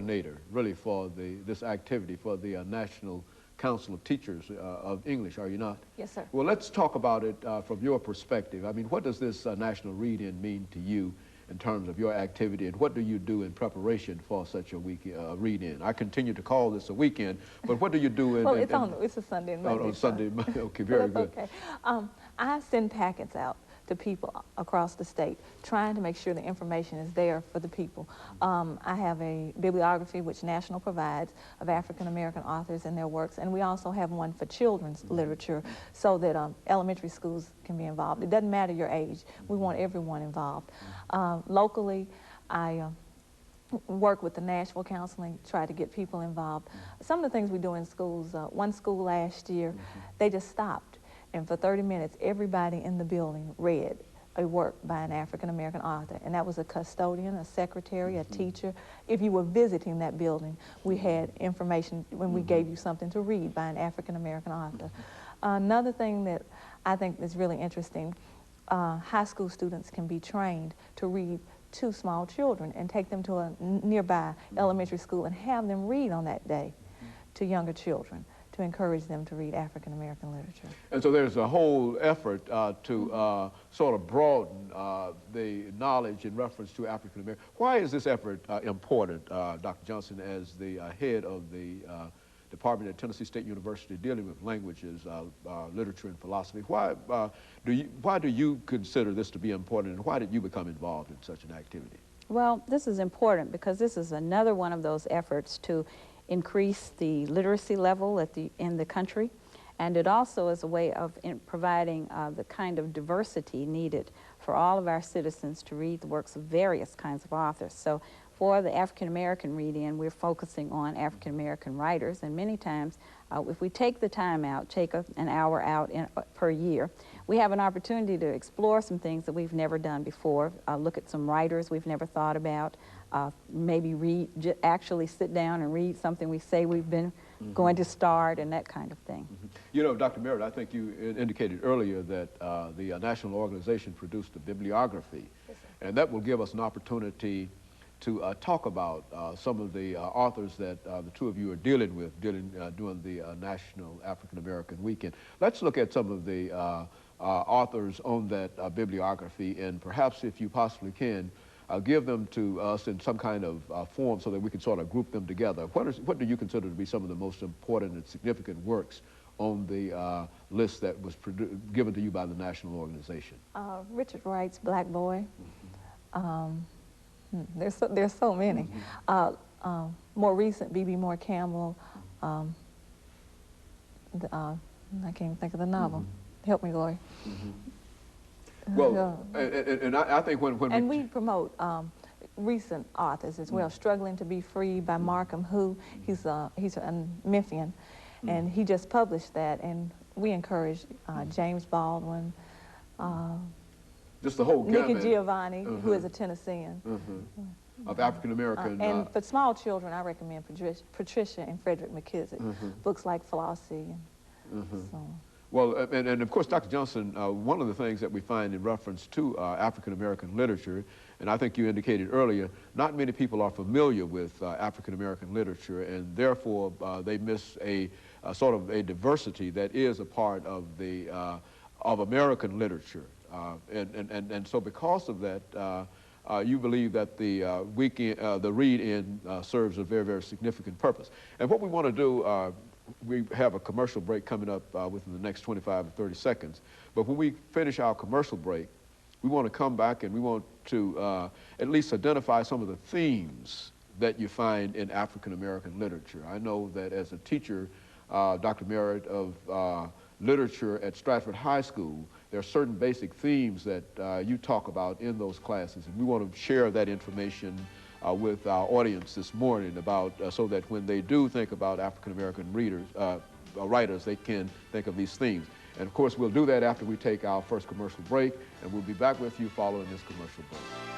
coordinator, really, for this activity for the National Council of Teachers of English, are you not? Yes, sir. Well, let's talk about it from your perspective. I mean, what does this National Read-In mean to you in terms of your activity, and what do you do in preparation for such a read-in? I continue to call this a weekend, but what do you do in... Well, it's a Sunday and Monday. On Sunday, okay, very good. Okay. I send packets out to people across the state, trying to make sure the information is there for the people. I have a bibliography which National provides of African-American authors and their works, and we also have one for children's literature so that elementary schools can be involved. It doesn't matter your age. We want everyone involved. Locally, I work with the Nashville Counseling, try to get people involved. Some of the things we do in schools, one school last year, they just stopped. And for 30 minutes, everybody in the building read a work by an African-American author. And that was a custodian, a secretary, a teacher. If you were visiting that building, we had information when we gave you something to read by an African-American author. Another thing that I think is really interesting, high school students can be trained to read to small children and take them to a nearby elementary school and have them read on that day to younger children, to encourage them to read African-American literature. And so there's a whole effort to sort of broaden the knowledge in reference to African-American. Why is this effort important, Dr. Johnson, as the head of the department at Tennessee State University dealing with languages, literature, and philosophy? Why do you consider this to be important, and why did you become involved in such an activity? Well, this is important because this is another one of those efforts to increase the literacy level in the country, and it also is a way of providing the kind of diversity needed for all of our citizens to read the works of various kinds of authors. So for the African-American read-in, we're focusing on African-American writers, and many times if we take the time out, take an hour out per year, we have an opportunity to explore some things that we've never done before, look at some writers we've never thought about, maybe actually sit down and read something we say we've been going to start, and that kind of thing. You know, Dr. Merritt, I think you indicated earlier that the national organization produced a bibliography, and that will give us an opportunity to talk about some of the authors that the two of you are dealing with during the National African American Weekend. Let's look at some of the authors on that bibliography, and perhaps, if you possibly can, give them to us in some kind of form so that we can sort of group them together. What do you consider to be some of the most important and significant works on the list that was given to you by the national organization? Richard Wright's Black Boy. There's so many. More recent, B.B. Moore Campbell. I can't even think of the novel. Help me, Gloria. Well, and I think when we promote recent authors as well. Struggling to Be Free by Markham Who. He's a Memphian, and he just published that, and we encourage James Baldwin, just the whole gamut. Nikki Giovanni, who is a Tennessean. Of African-American. And for small children, I recommend Patricia and Frederick McKissick, books like Flossie. So. Well, and of course, Dr. Johnson, one of the things that we find in reference to African-American literature, and I think you indicated earlier, not many people are familiar with African-American literature, and therefore they miss a sort of a diversity that is a part of the of American literature. And so because of that, you believe that the read-in serves a very, very significant purpose. And what we want to do, we have a commercial break coming up within the next 25 to 30 seconds. But when we finish our commercial break, we want to come back and we want to at least identify some of the themes that you find in African-American literature. I know that as a teacher, Dr. Merritt, of literature at Stratford High School, there are certain basic themes that you talk about in those classes, and we want to share that information with our audience this morning about so that when they do think about African-American writers, they can think of these themes. And of course, we'll do that after we take our first commercial break, and we'll be back with you following this commercial break.